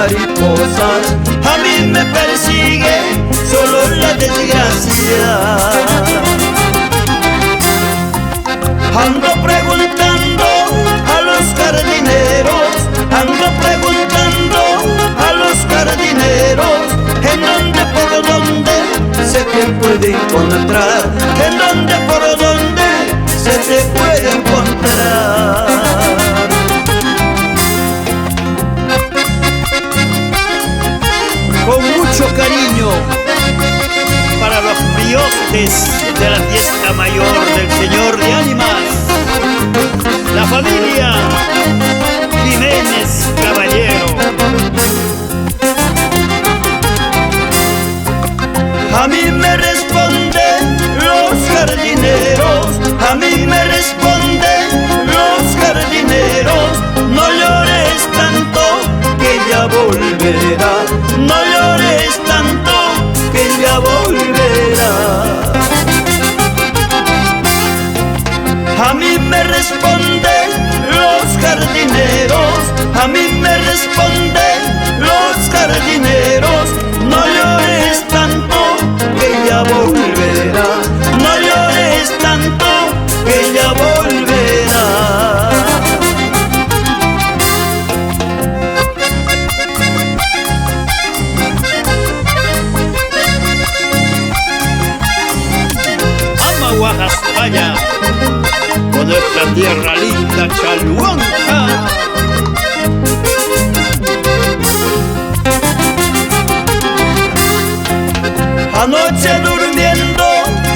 mariposas, a mí me persigue solo la desgracia. Ando preguntando a los jardineros, ando preguntando a los jardineros, en dónde, por dónde se te puede encontrar, en dónde, por dónde se te puede encontrar. Con mucho cariño para los priostes de la fiesta mayor del Señor de Ánimas, la familia Jiménez Caballero. A mí me responden los jardineros, a mí me responden los jardineros, no llores tanto que ya volverá, no llores tanto que ya volverá. A mí me responden los jardineros, a mí me responden los jardineros, no llores tanto que ya volverá, no llores tanto que ya volverá. Amaguajaspaya, con nuestra tierra linda Chalhuanca. Anoche durmiendo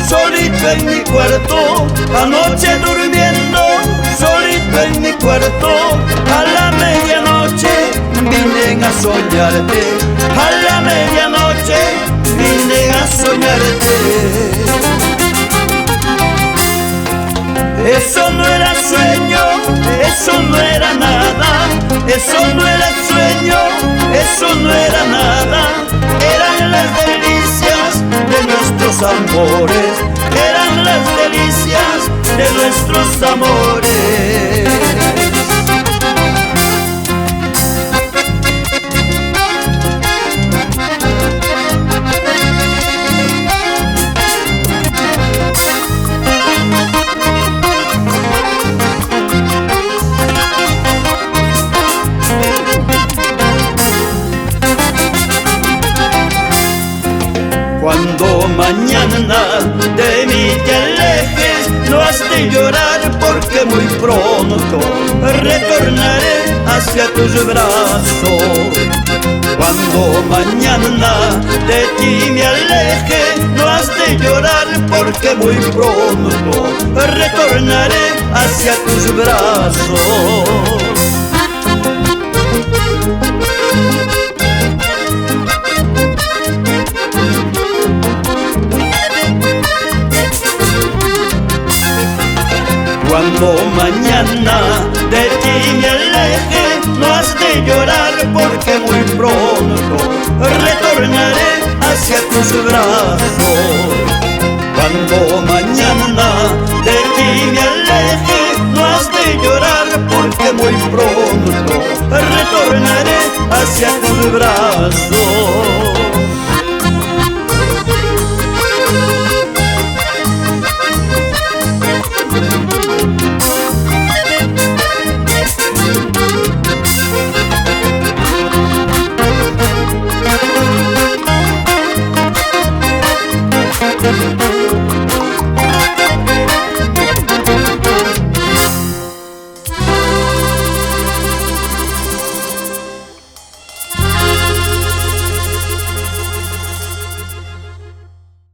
solito en mi cuarto, anoche durmiendo solito en mi cuarto, a la medianoche vine a soñarte, a la medianoche vine a soñarte. Eso no era sueño, eso no era nada, eso no era sueño, eso no era nada, eran las delicias de nuestros amores, eran las delicias de nuestros amores. Cuando mañana de mí te alejes, no has de llorar porque muy pronto retornaré hacia tus brazos. Cuando mañana de ti me aleje, no has de llorar porque muy pronto retornaré hacia tus brazos. Cuando mañana de ti me aleje, no has de llorar porque muy pronto retornaré hacia tus brazos. Cuando mañana de ti me aleje, no has de llorar porque muy pronto retornaré hacia tus brazos. Thank you.